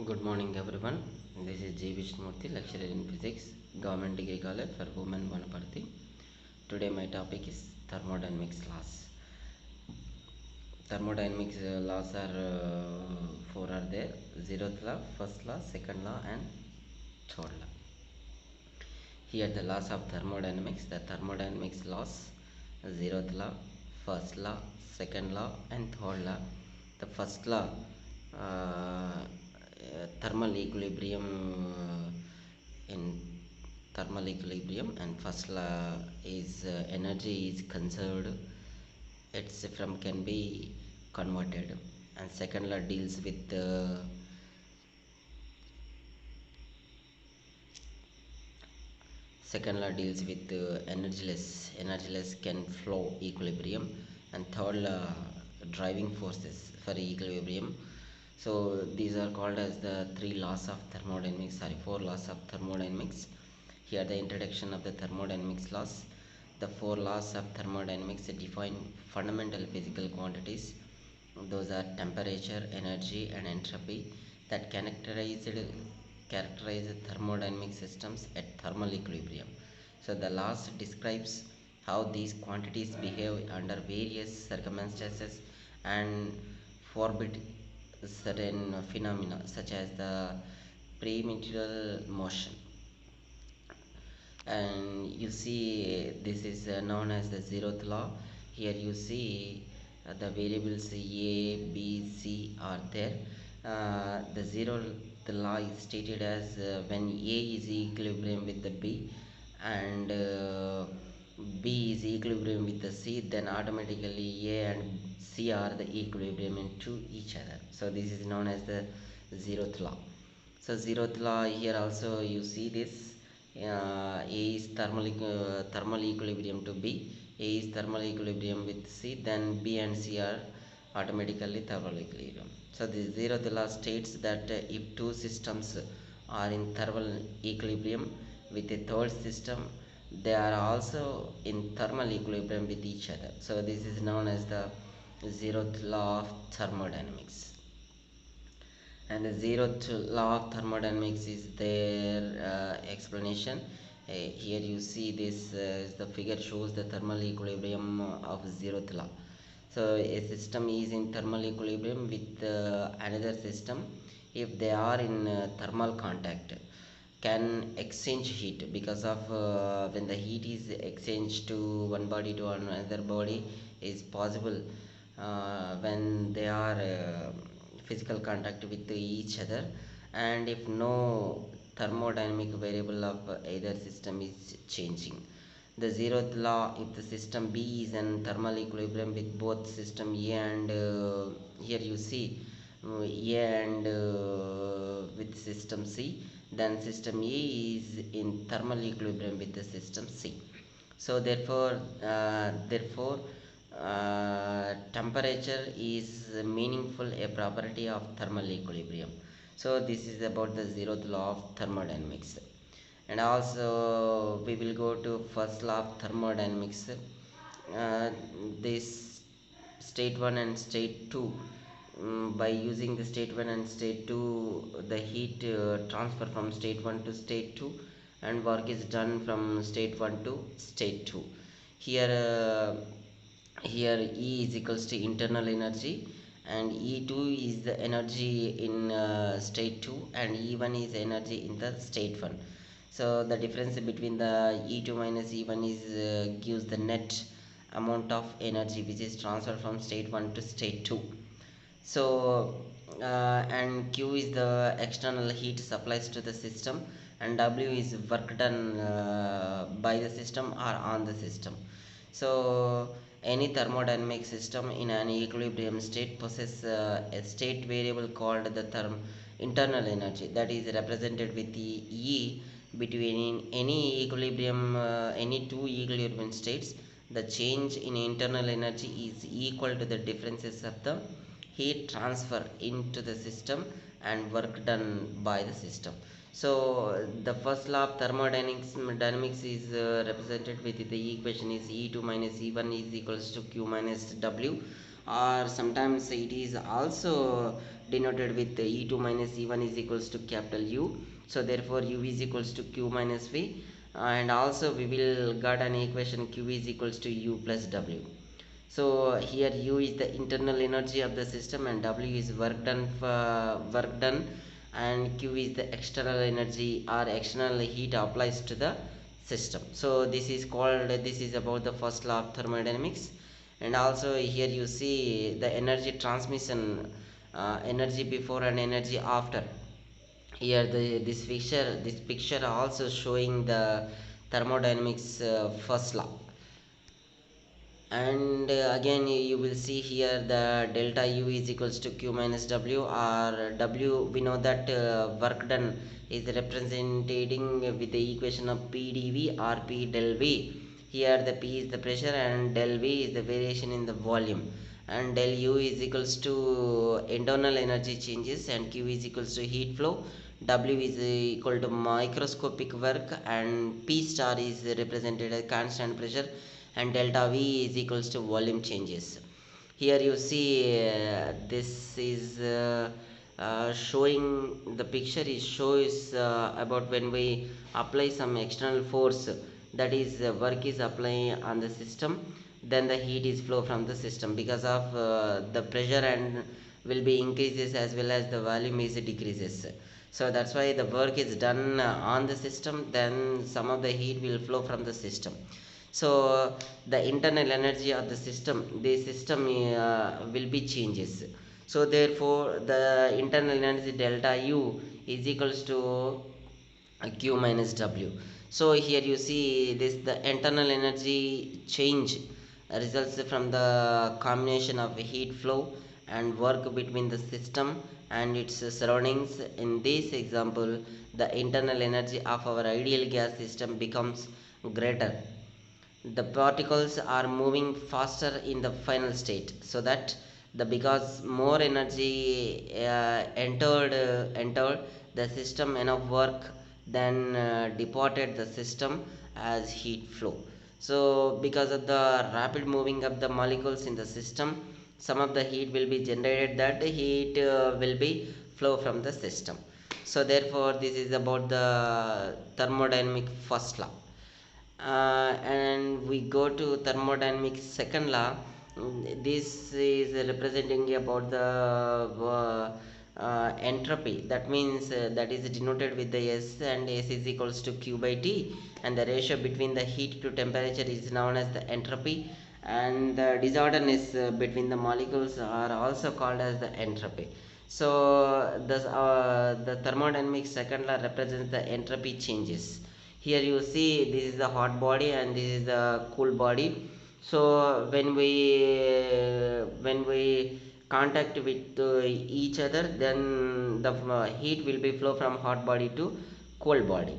Good morning, everyone. This is Vishnumurthy, lecturer in physics, Government Degree College for Women, Wanaparthy. Today, my topic is thermodynamics laws. Thermodynamics laws are four are there: zeroth law, first law, second law, and third law. Here, the laws of thermodynamics. The thermodynamics laws: zeroth law, first law, second law, and third law. The first law, thermal equilibrium in thermal equilibrium, and first law is energy is conserved, its from can be converted, and second law deals with energyless can flow equilibrium, and third law driving forces for equilibrium. So these are called as the four laws of thermodynamics. Here the introduction of the thermodynamics laws. The four laws of thermodynamics define fundamental physical quantities. Those are temperature, energy, and entropy that characterize thermodynamic systems at thermal equilibrium. So the laws describes how these quantities behave under various circumstances and forbid certain phenomena such as the pre-material motion. And you see, this is known as the zeroth law. Here you see the variables a, b, c are there. The zeroth law is stated as when a is equilibrium with the b, and b is equilibrium with the c, then automatically a and c are the equilibrium into each other. So this is known as the zeroth law. So zeroth law, here also you see this. A is thermal equilibrium to B. A is thermal equilibrium with C. Then B and C are automatically thermal equilibrium. So the zeroth law states that if two systems are in thermal equilibrium with a third system, they are also in thermal equilibrium with each other. So this is known as the zeroth law of thermodynamics. And the zeroth law of thermodynamics is their explanation. Here you see this, the figure shows the thermal equilibrium of zeroth law. So a system is in thermal equilibrium with another system if they are in thermal contact, can exchange heat, because of when the heat is exchanged to one body to another body is possible when they are physical contact with each other, and if no thermodynamic variable of either system is changing. The zeroth law, if the system B is in thermal equilibrium with both system A and here you see A and with system C, then system A is in thermal equilibrium with the system C. So therefore temperature is meaningful a property of thermal equilibrium. So this is about the zeroth law of thermodynamics. And also we will go to first law of thermodynamics. This state 1 and state 2, by using the state 1 and state 2, the heat transfer from state 1 to state 2, and work is done from state 1 to state 2. Here here E is equals to internal energy, and E2 is the energy in state 2, and E1 is energy in the state 1. So the difference between the E2 minus E1 is gives the net amount of energy which is transferred from state 1 to state 2. So and Q is the external heat supplies to the system, and W is work done by the system or on the system. So any thermodynamic system in an equilibrium state possesses a state variable called the internal energy, that is represented with the E between any two equilibrium states. The change in internal energy is equal to the differences of the heat transfer into the system and work done by the system. So the first law of thermodynamics is represented with the equation is E2 minus E1 is equals to Q minus W, or sometimes it is also denoted with E2 minus E1 is equals to capital U. So therefore U is equals to Q minus V, and also we will get an equation Q is equals to U plus W. So here U is the internal energy of the system and W is work done, and Q is the external energy or external heat applies to the system. So this is about the first law of thermodynamics. And also here you see the energy transmission, energy before and energy after. Here this picture also showing the thermodynamics first law. And again you will see here the delta U is equals to Q minus W, or W we know that work done is representing with the equation of PdV or P del V. Here the P is the pressure and del V is the variation in the volume, and del U is equals to internal energy changes, and Q is equals to heat flow. W is equal to microscopic work, and P star is represented as constant pressure, and delta V is equals to volume changes. Here you see this is showing the picture is shows about when we apply some external force, that is work is applying on the system, then the heat is flow from the system because of the pressure and will be increases as well as the volume is decreases. So that's why the work is done on the system, then some of the heat will flow from the system. So the internal energy of the system will be changes. So therefore the internal energy delta U is equals to Q minus W. So here you see this the internal energy change results from the combination of heat flow and work between the system and its surroundings. In this example, the internal energy of our ideal gas system becomes greater. The particles are moving faster in the final state, so that the because more energy entered the system, enough work then departed the system as heat flow. So because of the rapid moving of the molecules in the system, some of the heat will be generated, that heat will be flow from the system. So therefore this is about the thermodynamic first law. And we go to thermodynamics second law. This is representing about the entropy. That means that is denoted with the S, and S is equals to Q by T, and the ratio between the heat to temperature is known as the entropy, and the disorderness between the molecules are also called as the entropy. So the thermodynamics second law represents the entropy changes. Here you see this is the hot body and this is the cool body. So when we contact with each other, then the heat will be flow from hot body to cold body.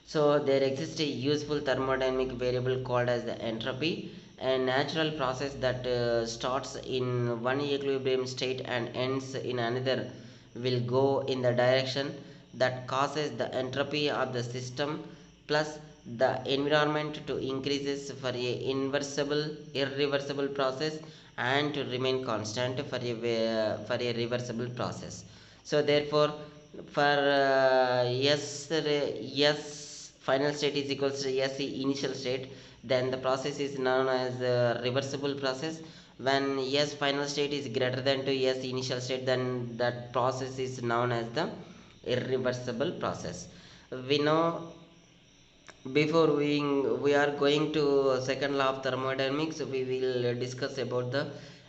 So there exists a useful thermodynamic variable called as the entropy, a natural process that starts in one equilibrium state and ends in another will go in the direction that causes the entropy of the system plus the environment to increases for a inversible irreversible process and to remain constant for a reversible process. So therefore for yes final state is equals to yes initial state, then the process is known as a reversible process. When yes final state is greater than to yes initial state, then that process is known as the irreversible process. We know before we are going to second law of thermodynamics, we will discuss about the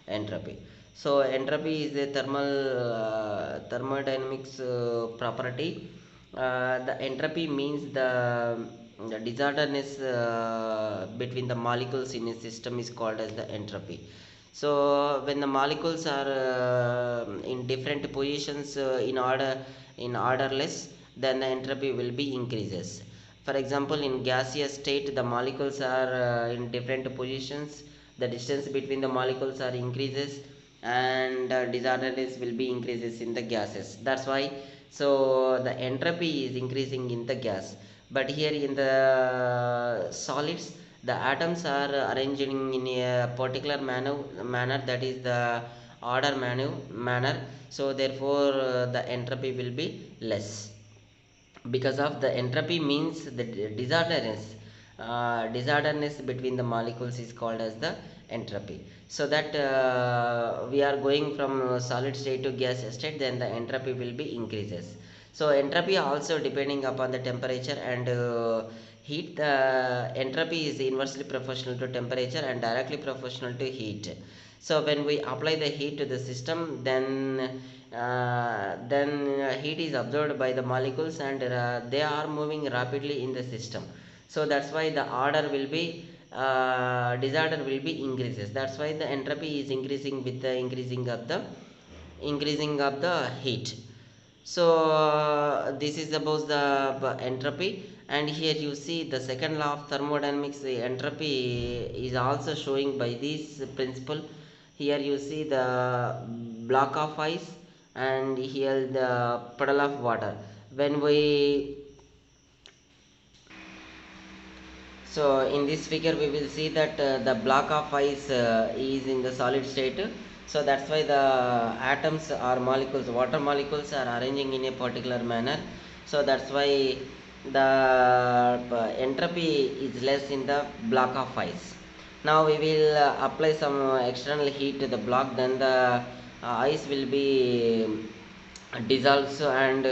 entropy. So entropy is a thermodynamics property. The entropy means the disorderness between the molecules in a system is called as the entropy. So when the molecules are in different positions in orderless, then the entropy will be increases. For example, in gaseous state, the molecules are in different positions. The distance between the molecules are increases, and disorderliness will be increases in the gases. That's why. So the entropy is increasing in the gas. But here in the solids, The atoms are arranging in a particular manner, that is the order manner. So therefore the entropy will be less. Because of the entropy means the disorderness between the molecules is called as the entropy. So that we are going from solid state to gas state, then the entropy will be increases. So entropy also depending upon the temperature and heat. The entropy is inversely proportional to temperature and directly proportional to heat. So when we apply the heat to the system, then heat is absorbed by the molecules, and they are moving rapidly in the system. So that's why the order will be disorder will be increases. That's why the entropy is increasing with the increasing of the heat. So this is about the entropy. And here you see the second law of thermodynamics. The entropy is also showing by this principle. Here you see the block of ice, and here the puddle of water. When we So in this figure we will see that the block of ice is in the solid state. So that's why the atoms or molecules, water molecules, are arranging in a particular manner. So that's why the entropy is less in the block of ice. Now we will apply some external heat to the block, then the ice will be dissolves and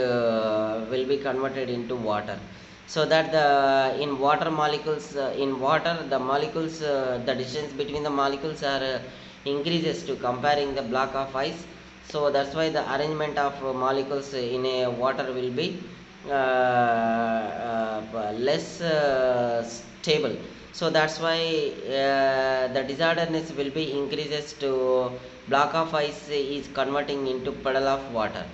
will be converted into water. So that the in water molecules, in water the molecules, the distance between the molecules are increases to comparing the block of ice. So that's why the arrangement of molecules in a water will be less stable. So that's why the disorderness will be increases to block of ice is converting into puddle of water.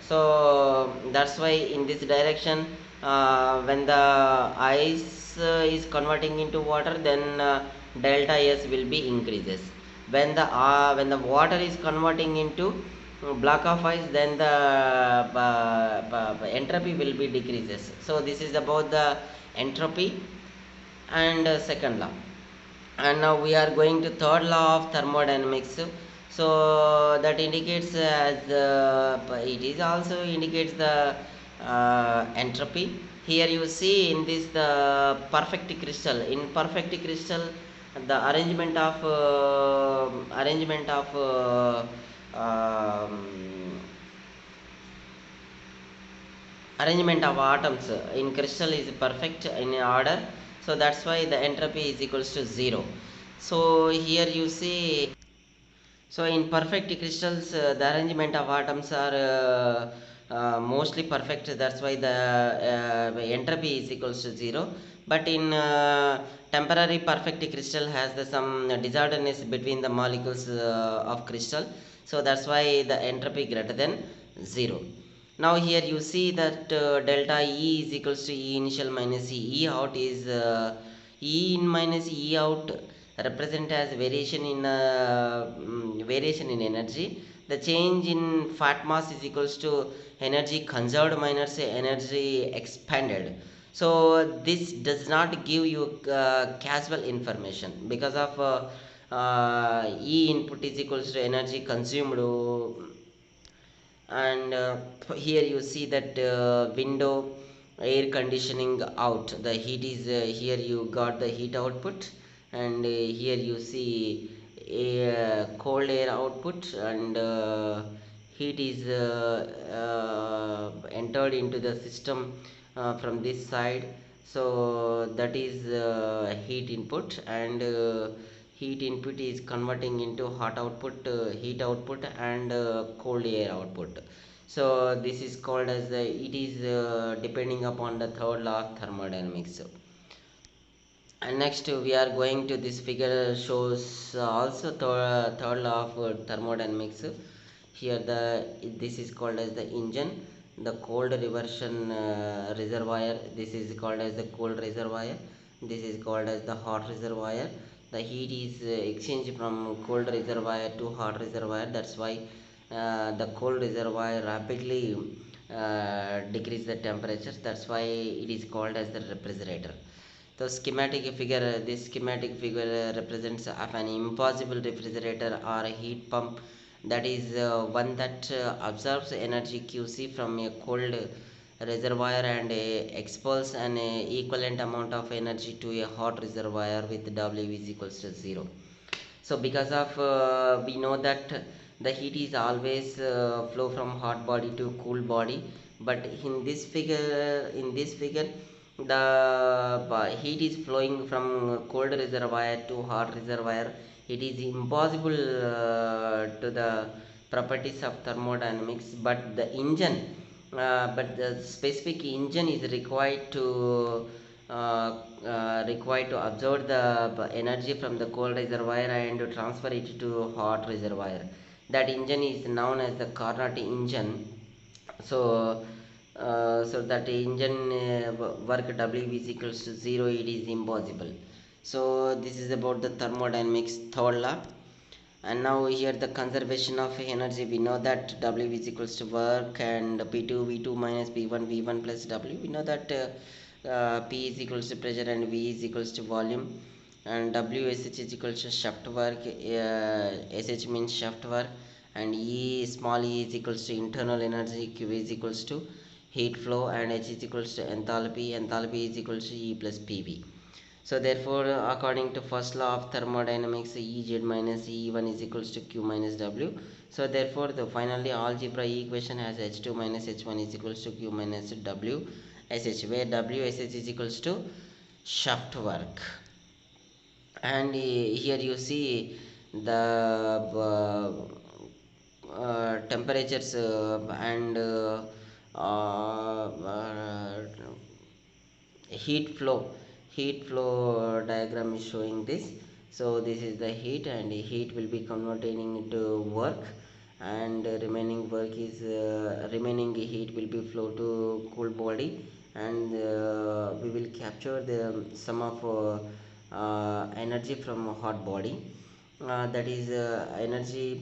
So that's why in this direction, when the ice is converting into water, then delta S will be increases. When the water is converting into block of ice, then the entropy will be decreases. So this is about the entropy and second law. And now we are going to third law of thermodynamics. So that indicates as it is also indicates the entropy. Here you see in this the perfect crystal. In perfect crystal, the arrangement of atoms in crystal is perfect in order. So that's why the entropy is equals to 0. So here you see, so in perfect crystals, the arrangement of atoms are mostly perfect. That's why the entropy is equals to 0. But in temporary perfect crystal has the some disorderness between the molecules of crystal. So that's why the entropy greater than 0. Now here you see that delta E is equals to E initial minus E out is E in minus E out represent as variation in energy. The change in fat mass is equals to energy conserved minus energy expanded. So this does not give you casual information because of E input is equals to energy consumed. And here you see that window air conditioning out, the heat is here you got the heat output. And here you see a cold air output, and heat is entered into the system from this side. So that is heat input, and heat input is converting into hot output, heat output, and cold air output. So this is called as it is depending upon the third law of thermodynamics. And next we are going to this figure shows also third law of thermodynamics. Here this is called as the engine, the cold reversion reservoir. This is called as the cold reservoir. This is called as the hot reservoir. The heat is exchanged from cold reservoir to hot reservoir. That's why the cold reservoir rapidly decrease the temperature. That's why it is called as the refrigerator. The schematic figure, this schematic figure represents of an impossible refrigerator or a heat pump, that is one that absorbs energy QC from a cold reservoir and expels an equivalent amount of energy to a hot reservoir with W is equals to 0. So because of we know that the heat is always flow from hot body to cool body, but in this figure the heat is flowing from cold reservoir to hot reservoir. It is impossible to the properties of thermodynamics, but the specific engine is required to absorb the energy from the cold reservoir and to transfer it to hot reservoir. That engine is known as the Carnot engine. So that engine work W is equals to 0, it is impossible. So this is about the thermodynamics third law. And now here the conservation of energy, we know that W is equals to work and P2 V2 minus P1 V1 plus W. We know that P is equals to pressure and V is equals to volume, and WSH is equals to shaft work. SH means shaft work, and E small e is equals to internal energy. Q is equals to heat flow, and H is equals to enthalpy. Enthalpy is equals to E plus PV. So therefore, according to first law of thermodynamics, Ez minus E1 is equals to Q minus W. So therefore, the finally algebra equation has H2 minus H1 is equals to Q minus W SH, where WSH is equals to shaft work. And here you see the temperatures and heat flow diagram is showing this. So this is the heat, and heat will be converted into work, and remaining heat will be flow to cool body, and we will capture the some of energy from hot body. That is energy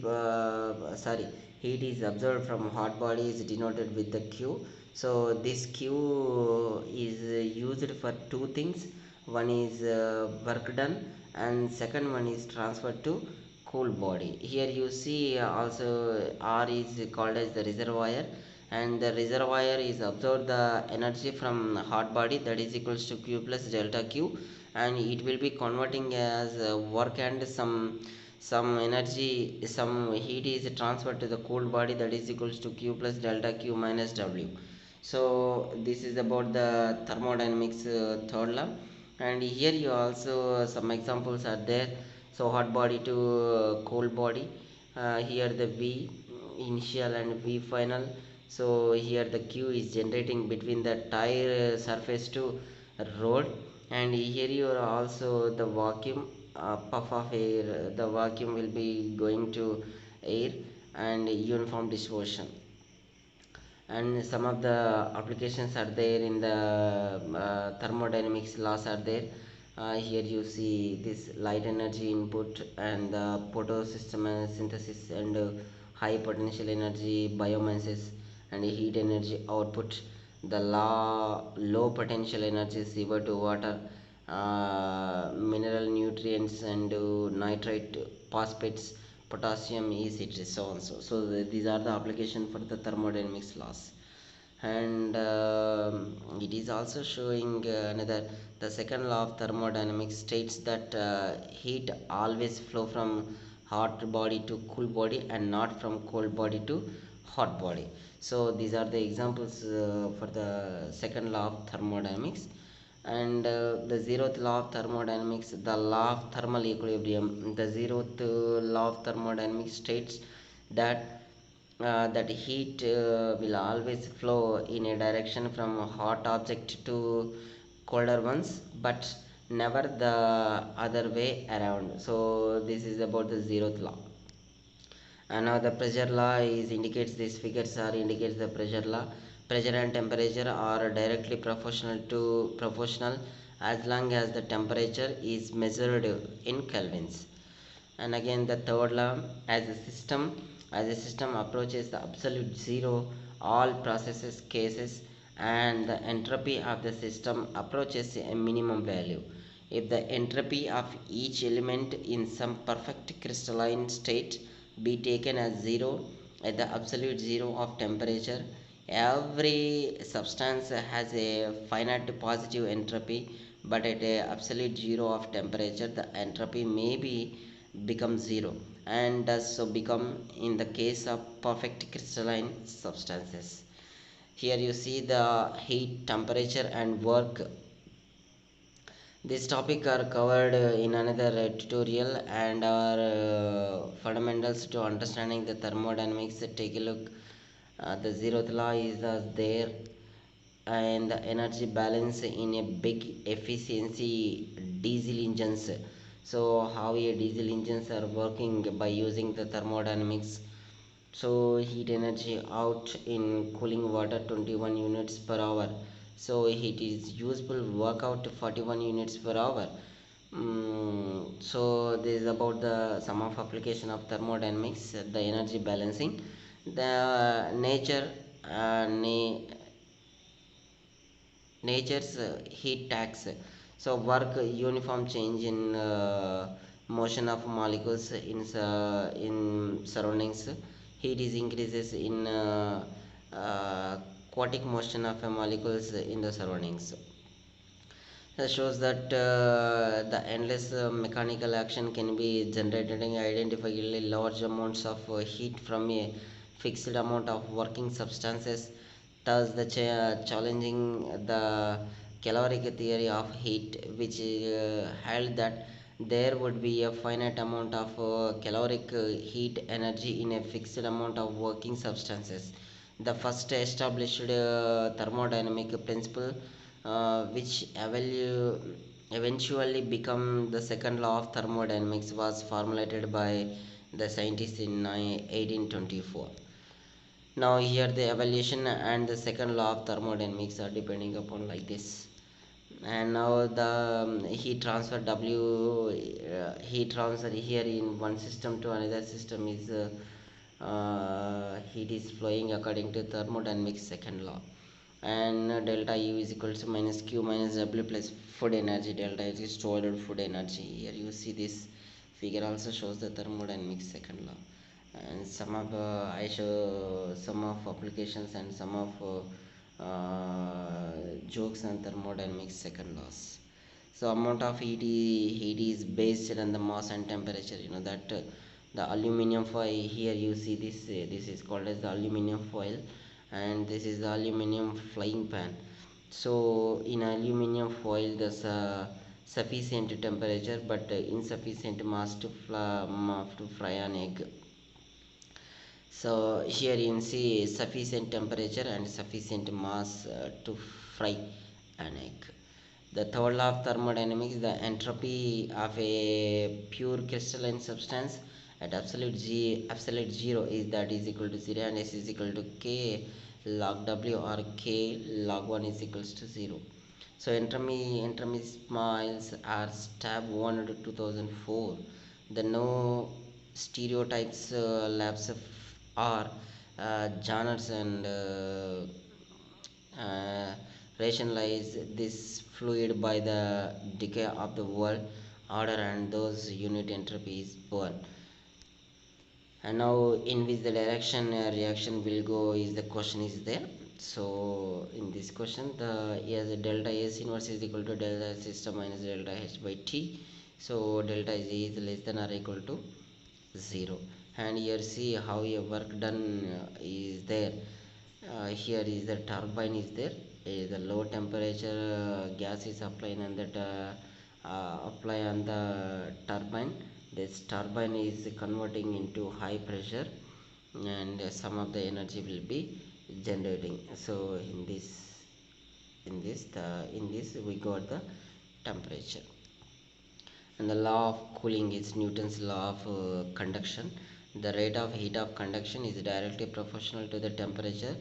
sorry heat is absorbed from hot body is denoted with the Q. So this Q is used for two things. One is work done, and second one is transferred to cool body. Here you see also R is called as the reservoir, and the reservoir is absorb the energy from hot body, that is equals to Q plus delta Q, and it will be converting as work, and some energy, some heat is transferred to the cool body, that is equals to Q plus delta Q minus W. So this is about the thermodynamics third law. And here you also some examples are there. So hot body to cool body, here the V initial and V final. So here the Q is generating between the tire surface to road, and here you are also the vacuum puff of air, the vacuum will be going to air and uniform dispersion. And some of the applications are there in the thermodynamics laws are there. Here you see this light energy input and the photosynthesis and high potential energy biomasses and heat energy output. The low potential energy CO2 water, mineral nutrients and nitrate phosphates, potassium is it, so on. So these are the application for the thermodynamics laws. And it is also showing another, the second law of thermodynamics states that heat always flow from hot body to cool body and not from cold body to hot body. So these are the examples for the second law of thermodynamics. And the zeroth law of thermodynamics, the law of thermal equilibrium. The zeroth law of thermodynamics states that that heat will always flow in a direction from a hot object to colder ones, but never the other way around. So this is about the zeroth law. And now the pressure law is indicates, these figures are indicates the pressure law. Pressure and temperature are directly proportional as long as the temperature is measured in kelvins. And again the third law, as a system approaches the absolute zero, all processes cases and the entropy of the system approaches a minimum value. If the entropy of each element in some perfect crystalline state be taken as zero at the absolute zero of temperature, every substance has a finite positive entropy, but at a absolute zero of temperature the entropy may be become zero, and does so become in the case of perfect crystalline substances. Here you see the heat, temperature and work. This topic are covered in another tutorial, and are fundamentals to understanding the thermodynamics. Take a look. The zeroth law is there, and the energy balance in a big efficiency diesel engines. So how a diesel engines are working by using the thermodynamics. So heat energy out in cooling water 21 units per hour, so it is useful work out 41 units per hour. So this is about the sum of application of thermodynamics, the energy balancing, the nature, nature's heat tax. So work uniform change in motion of molecules in surroundings. Heat is increases in aquatic motion of molecules in the surroundings. That shows that the endless mechanical action can be generated and identify large amounts of heat from a fixed amount of working substances. Thus, the challenging the caloric theory of heat, which held that there would be a finite amount of caloric heat energy in a fixed amount of working substances. The first established thermodynamic principle, which eventually become the second law of thermodynamics, was formulated by the scientists in 1824. Now here the evaluation and the second law of thermodynamics are depending upon like this. And now the heat transfer heat transfer here in one system to another system is heat is flowing according to thermodynamics second law. And delta U is equals to minus Q minus W plus food energy. Delta is stored food energy. Here you see this figure also shows the thermodynamics second law, and some of I show some of applications and some of jokes and thermodynamics second laws. So amount of heat is based on the mass and temperature. You know that the aluminum foil, here you see this is called as the aluminum foil, and this is the aluminum frying pan. So in aluminum foil there's a sufficient temperature but insufficient mass to fry an egg. So here you can see sufficient temperature and sufficient mass to fry an egg. The third law of thermodynamics, the entropy of a pure crystalline substance at absolute zero is that is equal to 0, and S is equal to K log W, or K log 1 is equals to 0. So entropy smiles are tab 1 to 2004. The no stereotypes labs are genres and rationalize this fluid by the decay of the world order and those unit entropy is born. And now in which the direction reaction will go is the question is there. So in this question the yes, delta S inverse is equal to delta system minus delta H by T. So delta is less than or equal to 0. And here see how a work done is there. Here is the turbine is there. The low temperature gas is applied and that apply on the turbine. This turbine is converting into high pressure, and some of the energy will be generating. So in this we got the temperature. And the law of cooling is Newton's law of conduction. The rate of heat of conduction is directly proportional to the temperature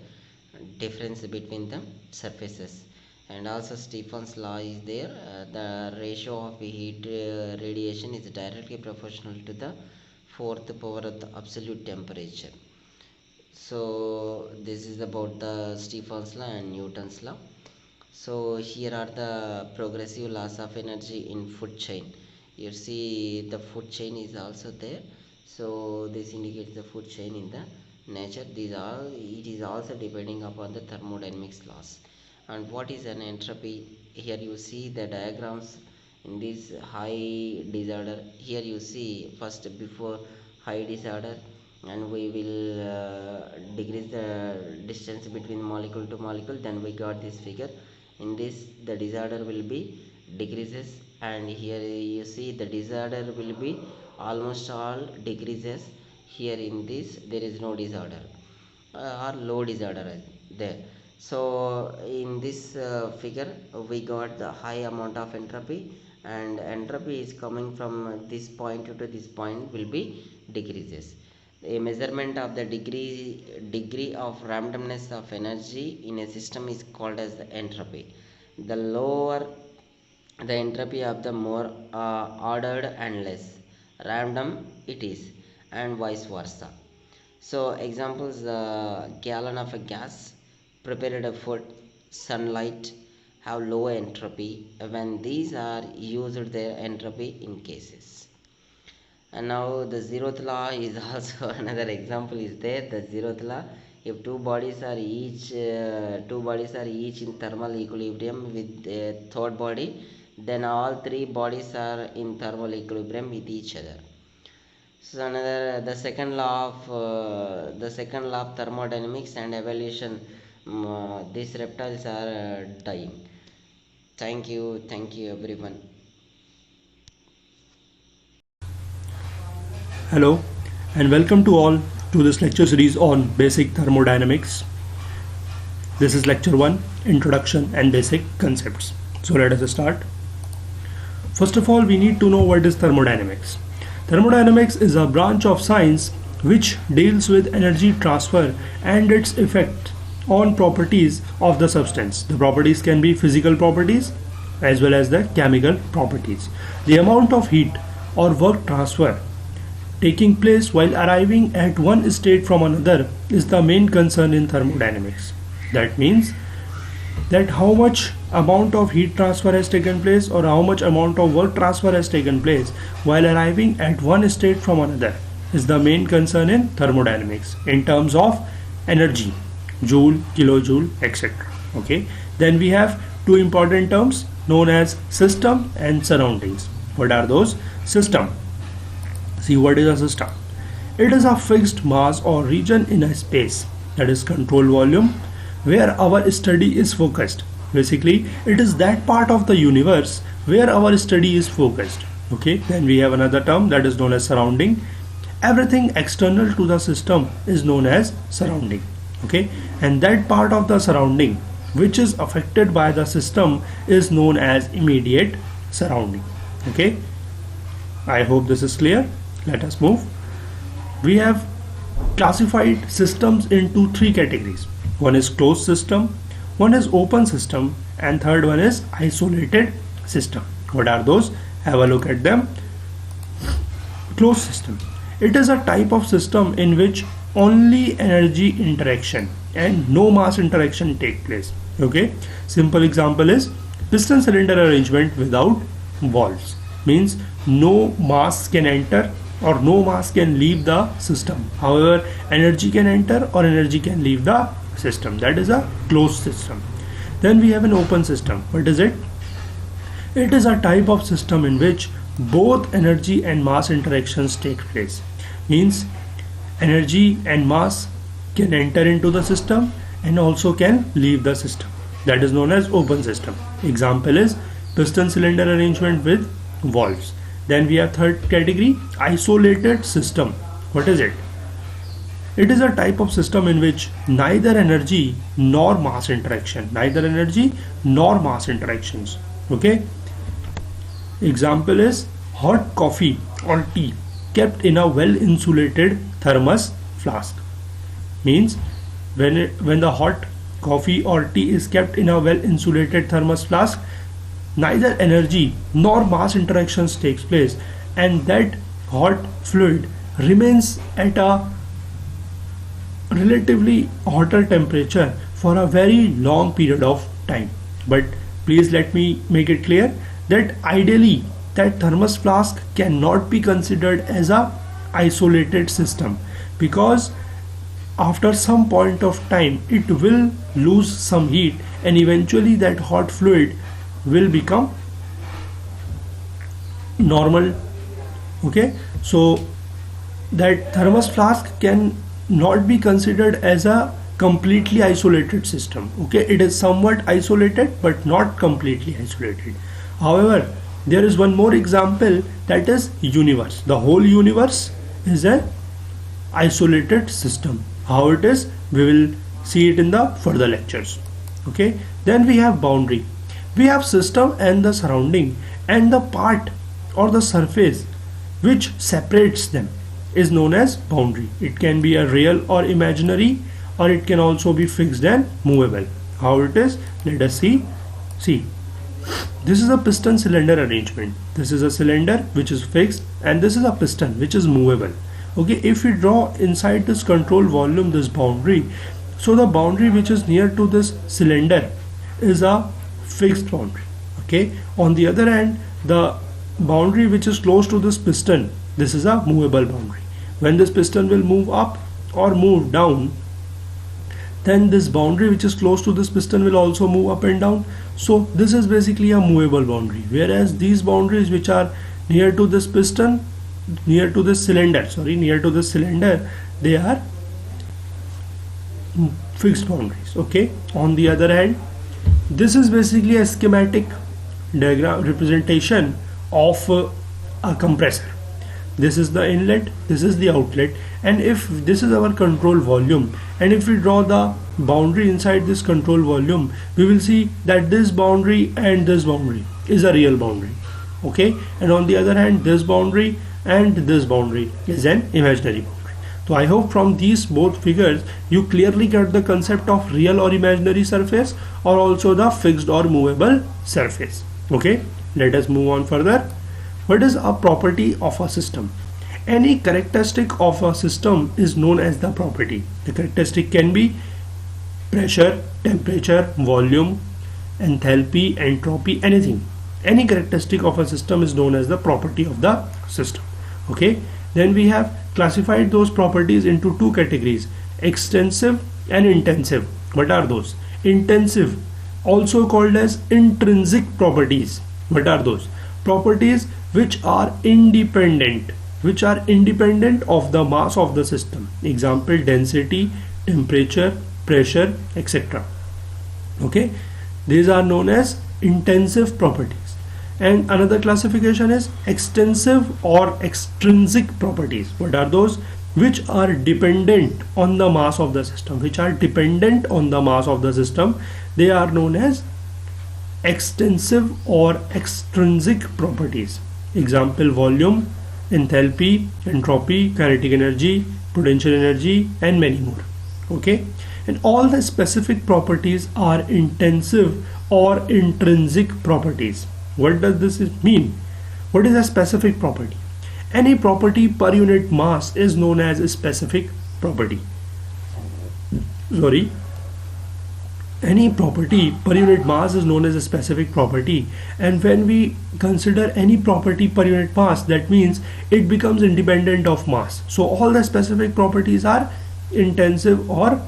difference between the surfaces. And also Stephen's law is there. The ratio of heat radiation is directly proportional to the fourth power of the absolute temperature. So this is about the Stefan's law and Newton's law. So here are the progressive laws of energy in food chain. You see the food chain is also there. So this indicates the food chain in the nature. These are, it is also depending upon the thermodynamics laws. And what is an entropy? Here you see the diagrams in this high disorder. Here you see first before high disorder, and we will decrease the distance between molecule to molecule, then we got this figure. In this the disorder will be decreases, and here you see the disorder will be almost all decreases. Here in this there is no disorder or low disorder there. So in this figure we got the high amount of entropy, and entropy is coming from this point to this point will be decreases. A measurement of the degree of randomness of energy in a system is called as the entropy. The lower the entropy of the more ordered and less random it is, and vice versa. So examples: gallon of a gas prepared for sunlight have low entropy when these are used their entropy in cases. And now the zeroth law is also another example is there. The zeroth law: if two bodies are each in thermal equilibrium with a third body, then all three bodies are in thermal equilibrium with each other. So another, the second law of thermodynamics and evolution. These reptiles are dying. Thank you everyone. Hello and welcome to all to this lecture series on basic thermodynamics. This is lecture 1, Introduction and Basic Concepts. So let us start. First of all, we need to know what is thermodynamics. Thermodynamics is a branch of science which deals with energy transfer and its effect on properties of the substance. The properties can be physical properties as well as the chemical properties. The amount of heat or work transfer taking place while arriving at one state from another is the main concern in thermodynamics. That means that how much amount of heat transfer has taken place or how much amount of work transfer has taken place while arriving at one state from another is the main concern in thermodynamics in terms of energy, joule, kilojoule, etc. Okay, then we have two important terms known as system and surroundings. What are those? System. See, what is a system? It is a fixed mass or region in a space, that is control volume, where our study is focused. Basically, it is that part of the universe where our study is focused. Okay, then we have another term that is known as surrounding. Everything external to the system is known as surrounding. Okay, and that part of the surrounding which is affected by the system is known as immediate surrounding. Okay, I hope this is clear. Let us move. We have classified systems into three categories. One is closed system, one is open system, and third one is isolated system. What are those? Have a look at them. Closed system. It is a type of system in which only energy interaction and no mass interaction take place. Okay, simple example is piston cylinder arrangement without valves. Means no mass can enter or no mass can leave the system. However, energy can enter or energy can leave the system. That is a closed system. Then we have an open system. What is it? It is a type of system in which both energy and mass interactions take place. Means energy and mass can enter into the system and also can leave the system. That is known as open system. Example is piston cylinder arrangement with valves. Then we have third category, isolated system. What is it? It is a type of system in which neither energy nor mass interaction, okay. Example is hot coffee or tea kept in a well insulated thermos flask. Means when the hot coffee or tea is kept in a well insulated thermos flask, neither energy nor mass interactions takes place, and that hot fluid remains at a relatively hotter temperature for a very long period of time. But please let me make it clear that ideally that thermos flask cannot be considered as a isolated system, because after some point of time it will lose some heat and eventually that hot fluid will become normal. Okay, so that thermos flask can not be considered as a completely isolated system. Okay, it is somewhat isolated but not completely isolated. However, there is one more example, that is universe. The whole universe is an isolated system. How it is, we will see it in the further lectures. Okay, then we have boundary. We have system and the surrounding, and the part or the surface which separates them is known as boundary. It can be a real or imaginary, or it can also be fixed and movable. How it is, let us see. This is a piston cylinder arrangement. This is a cylinder which is fixed, and this is a piston which is movable. Okay, if we draw inside this control volume this boundary, so the boundary which is near to this cylinder is a fixed boundary. Okay, on the other hand, the boundary which is close to this piston, this is a movable boundary. When this piston will move up or move down, then this boundary which is close to this piston will also move up and down. So this is basically a movable boundary, whereas these boundaries which are near to this piston, near to this cylinder, they are fixed boundaries. Okay, on the other hand, this is basically a schematic diagram representation of a compressor. This is the inlet, this is the outlet, and if this is our control volume, and if we draw the boundary inside this control volume, we will see that this boundary and this boundary is a real boundary. Okay, and on the other hand, this boundary and this boundary is an imaginary boundary. So I hope from these both figures you clearly get the concept of real or imaginary surface, or also the fixed or movable surface. Okay, let us move on further. What is a property of a system? Any characteristic of a system is known as the property. The characteristic can be pressure, temperature, volume, enthalpy, entropy, anything. Any characteristic of a system is known as the property of the system. Okay, then we have classified those properties into two categories, extensive and intensive. What are those? Intensive, also called as intrinsic properties. What are those? Properties which are independent of the mass of the system. Example, density, temperature, pressure, etc. Okay, these are known as intensive properties. And another classification is extensive or extrinsic properties. What are those? Which are dependent on the mass of the system. They are known as extensive or extrinsic properties. Example, volume, enthalpy, entropy, kinetic energy, potential energy, and many more. Okay, and all the specific properties are intensive or intrinsic properties. What does this mean? What is a specific property? Any property per unit mass is known as a specific property. Any property per unit mass is known as a specific property, and when we consider any property per unit mass, that means it becomes independent of mass. So all the specific properties are intensive or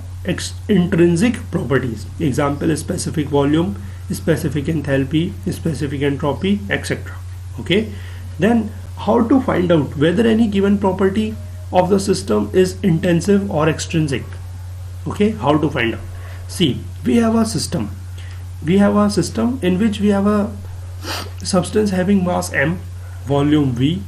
intrinsic properties. Example is specific volume, specific enthalpy, specific entropy, etc. Okay, then how to find out whether any given property of the system is intensive or extrinsic? Okay, how to find out? See, we have a system in which we have a substance having mass m, volume v,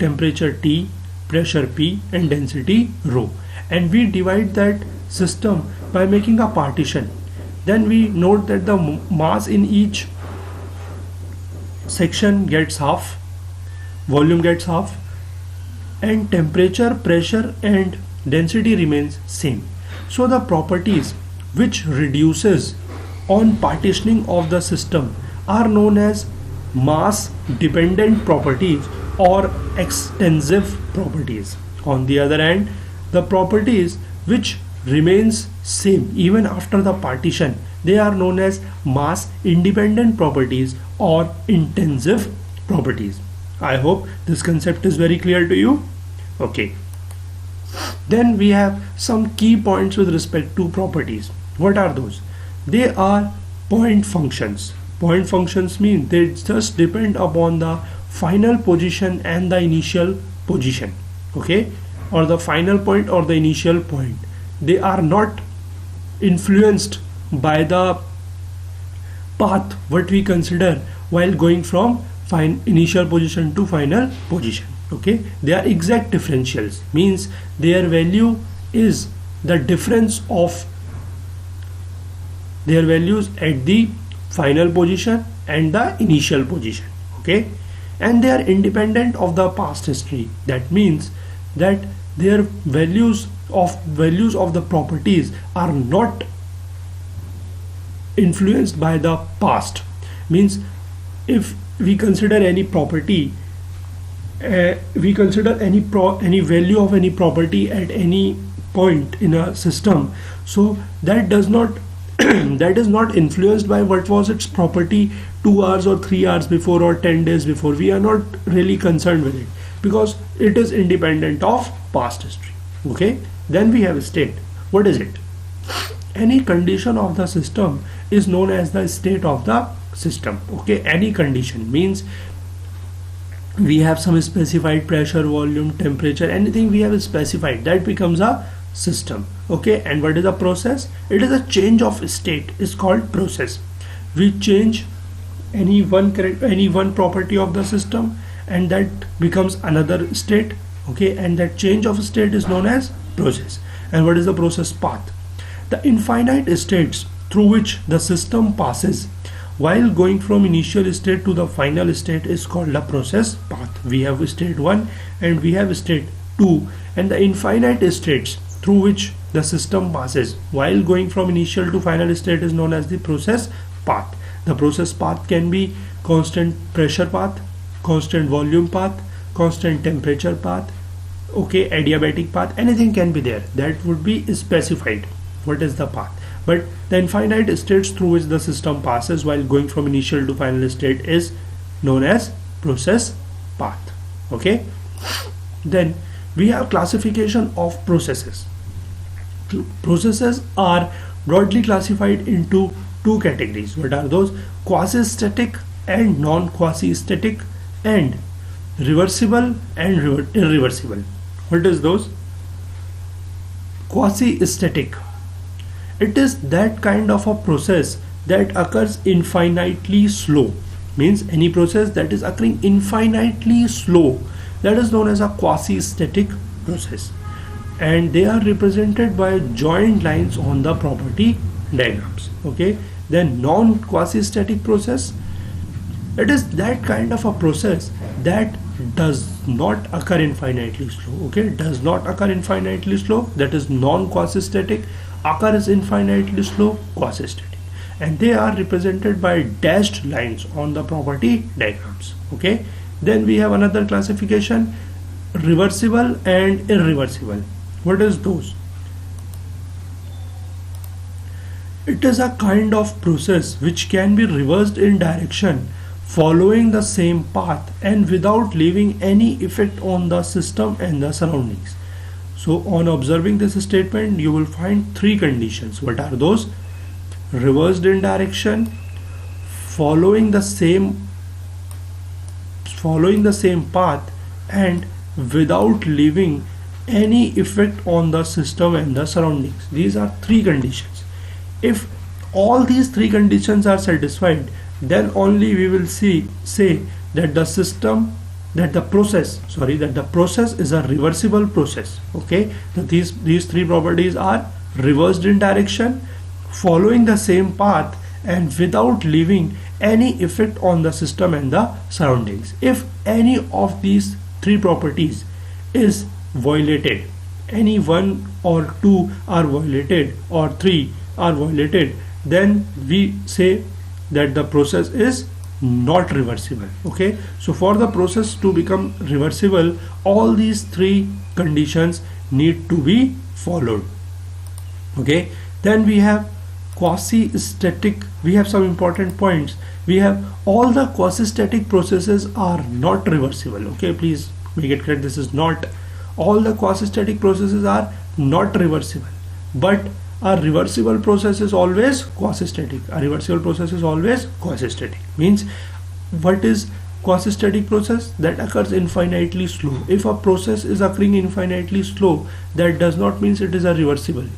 temperature T, pressure P, and density rho, and we divide that system by making a partition. Then we note that the mass in each section gets half, volume gets half, and temperature, pressure, and density remains same. So the properties which reduces on partitioning of the system are known as mass dependent properties or extensive properties. On the other hand, the properties which remains same even after the partition. They are known as mass independent properties or intensive properties. I hope this concept is very clear to you. Okay. Then we have some key points with respect to properties. What are those? They are point functions. Point functions mean they just depend upon the final position and the initial position, okay, or the final point or the initial point. They are not influenced by the path what we consider while going from initial position to final position. Okay, they are exact differentials, means their value is the difference of their values at the final position and the initial position. Okay, and they are independent of the past history. That means that their values of the properties are not influenced by the past. Means if we consider any property, we consider any value of any property at any point in a system, so that does not that is not influenced by what was its property 2 hours or 3 hours before or 10 days before. We are not really concerned with it because it is independent of past history. Okay, then we have state. What is it? Any condition of the system is known as the state of the system. Okay, any condition means we have some specified pressure, volume, temperature, anything we have specified, that becomes a system. Okay, and what is a process? It is a change of state, is called process. We change any one property of the system and that becomes another state. Okay, and that change of state is known as process. And what is the process path? The infinite states through which the system passes while going from initial state to the final state is called the process path. We have state 1 and we have state 2, and the infinite states through which the system passes while going from initial to final state is known as the process path. The process path can be constant pressure path, constant volume path, constant temperature path, okay, adiabatic path, anything can be there. That would be specified what is the path. But the infinite states through which the system passes while going from initial to final state is known as process path. Okay, then we have classification of processes. Processes are broadly classified into two categories. What are those? Quasi-static and non-quasi-static, and reversible and irreversible. What is those? Quasi-static. It is that kind of a process that occurs infinitely slow. Means any process that is occurring infinitely slow, that is known as a quasi-static process, and they are represented by joined lines on the property diagrams. Okay, then non-quasi-static process, it is that kind of a process that does not occur infinitely slow. Okay, does not occur infinitely slow, that is non-quasi-static. Occurs infinitely slow, quasi-static, and they are represented by dashed lines on the property diagrams. Okay, then we have another classification, reversible and irreversible. What is those? It is a kind of process which can be reversed in direction following the same path and without leaving any effect on the system and the surroundings. So on observing this statement, you will find three conditions. What are those? Reversed in direction, following the same path, and without leaving any effect on the system and the surroundings. These are three conditions. If all these three conditions are satisfied, then only we will say that the process is a reversible process. Okay, so these three properties are reversed in direction, following the same path, and without leaving any effect on the system and the surroundings. If any of these three properties is violated, any one or two are violated or three are violated, then we say that the process is not reversible. Okay, so for the process to become reversible, all these three conditions need to be followed. Okay, then we have quasi-static. We have some important points. We have all the quasi-static processes are not reversible. Okay, please make it clear, this is not all the quasi-static processes are not reversible, but a reversible process is always quasi-static. A reversible process is always quasi-static. Means, what is quasi-static process? That occurs infinitely slow. If a process is occurring infinitely slow, that does not mean it is a reversible.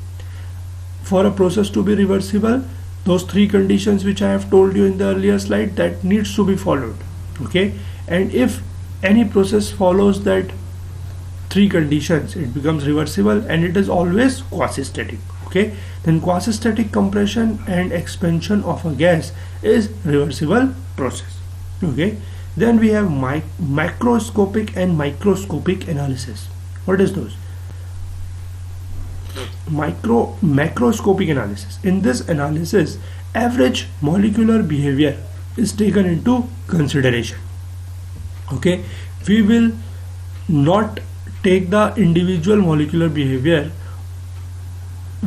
For a process to be reversible, those three conditions which I have told you in the earlier slide, that needs to be followed. Okay, and if any process follows that three conditions, it becomes reversible, and it is always quasi-static. Okay, then quasi-static compression and expansion of a gas is reversible process. Okay, then we have macroscopic and microscopic analysis. What is those? Macroscopic analysis. In this analysis, average molecular behavior is taken into consideration. Okay, we will not take the individual molecular behavior.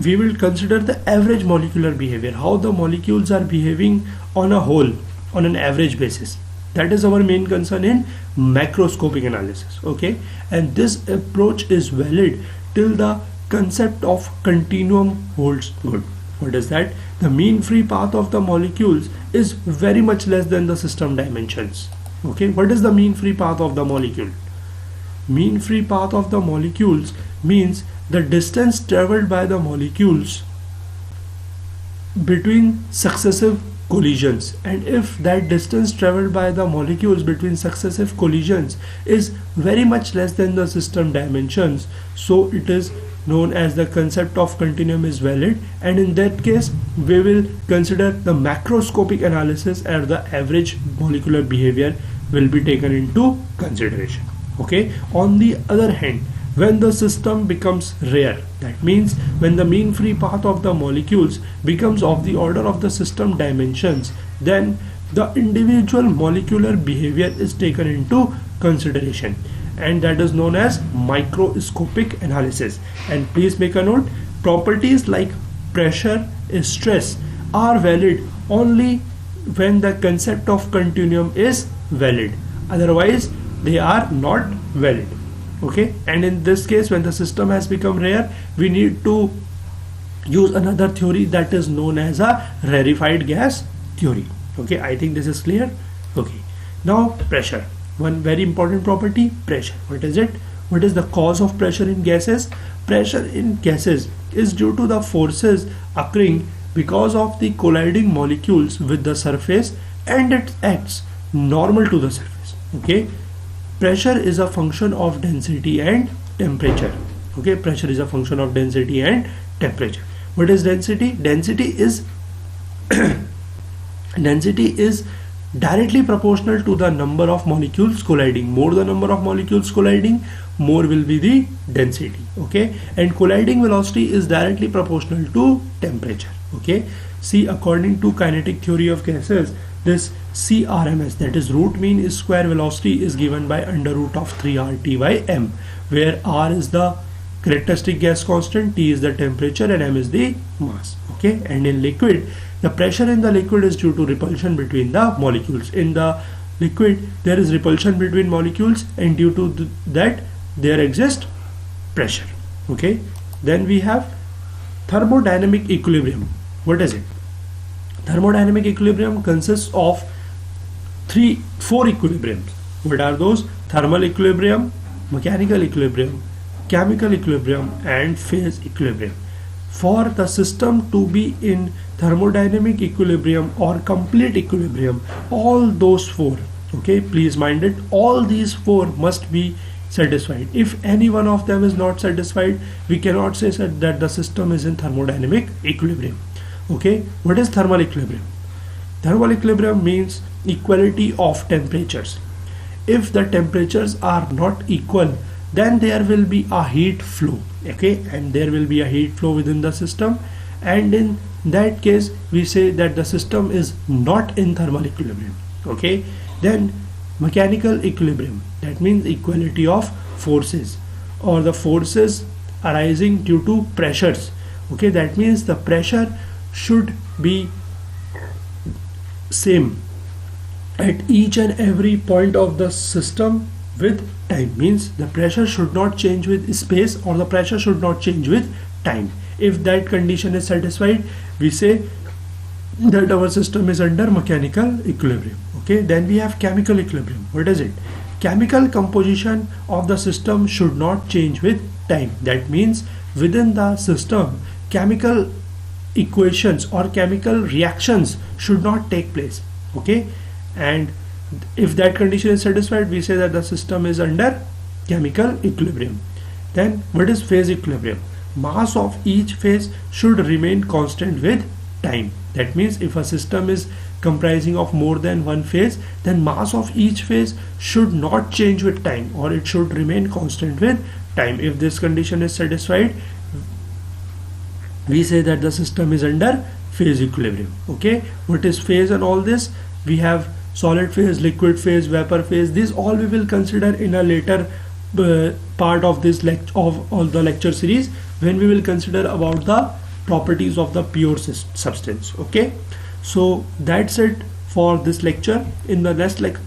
We will consider the average molecular behavior, how the molecules are behaving on a whole, on an average basis. That is our main concern in macroscopic analysis. Okay, and this approach is valid till the concept of continuum holds good. What is that? The mean free path of the molecules is very much less than the system dimensions. Okay, what is the mean free path of the molecule? Mean free path of the molecules means the distance traveled by the molecules between successive collisions, and if that distance traveled by the molecules between successive collisions is very much less than the system dimensions, so it is known as the concept of continuum is valid, and in that case we will consider the macroscopic analysis, and the average molecular behavior will be taken into consideration. Okay, on the other hand, when the system becomes rare, that means when the mean free path of the molecules becomes of the order of the system dimensions, then the individual molecular behavior is taken into consideration, and that is known as microscopic analysis. And please make a note, properties like pressure, stress are valid only when the concept of continuum is valid, otherwise they are not valid. Okay, and in this case, when the system has become rare, we need to use another theory that is known as a rarefied gas theory. Okay, I think this is clear. Okay, now pressure. One very important property, pressure. What is it? What is the cause of pressure in gases? Pressure in gases is due to the forces occurring because of the colliding molecules with the surface, and it acts normal to the surface. Okay, pressure is a function of density and temperature. Okay, pressure is a function of density and temperature. What is density? Density is density is directly proportional to the number of molecules colliding. More the number of molecules colliding, more will be the density. Okay, and colliding velocity is directly proportional to temperature. Okay, see, according to kinetic theory of gases, this CRMS, that is root mean square velocity, is given by under root of 3RT by m, where R is the characteristic gas constant, T is the temperature, and m is the mass. Okay, and in liquid, the pressure in the liquid is due to repulsion between the molecules. In the liquid, there is repulsion between molecules, and due to that there exists pressure. Okay, then we have thermodynamic equilibrium. What is it? Thermodynamic equilibrium consists of four equilibriums. What are those? Thermal equilibrium, mechanical equilibrium, chemical equilibrium, and phase equilibrium. For the system to be in thermodynamic equilibrium or complete equilibrium, all those four, okay, please mind it, all these four must be satisfied. If any one of them is not satisfied, we cannot say that the system is in thermodynamic equilibrium. Okay, what is thermal equilibrium? Thermal equilibrium means equality of temperatures. If the temperatures are not equal, then there will be a heat flow. Okay, and there will be a heat flow within the system, and in that case we say that the system is not in thermal equilibrium. Okay, then mechanical equilibrium, that means equality of forces, or the forces arising due to pressures Okay, that means the pressure should be same at each and every point of the system with time. Means the pressure should not change with space, or the pressure should not change with time. If that condition is satisfied, we say that our system is under mechanical equilibrium. Okay, then we have chemical equilibrium. What is it? Chemical composition of the system should not change with time. That means within the system, chemical equations or chemical reactions should not take place. Okay, and if that condition is satisfied, we say that the system is under chemical equilibrium. Then what is phase equilibrium? Mass of each phase should remain constant with time. That means if a system is comprising of more than one phase, then mass of each phase should not change with time, or it should remain constant with time. If this condition is satisfied, we say that the system is under phase equilibrium. Okay, what is phase and all this? We have solid phase, liquid phase, vapor phase. These all we will consider in a later part of this lecture series, when we will consider about the properties of the pure substance. Okay, so that's it for this lecture. In the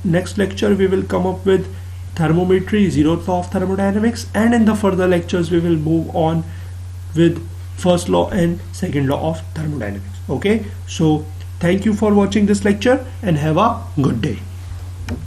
next lecture, we will come up with thermometry, zeroth law of thermodynamics, and in the further lectures we will move on with first law and second law of thermodynamics. Okay, so thank you for watching this lecture and have a good day.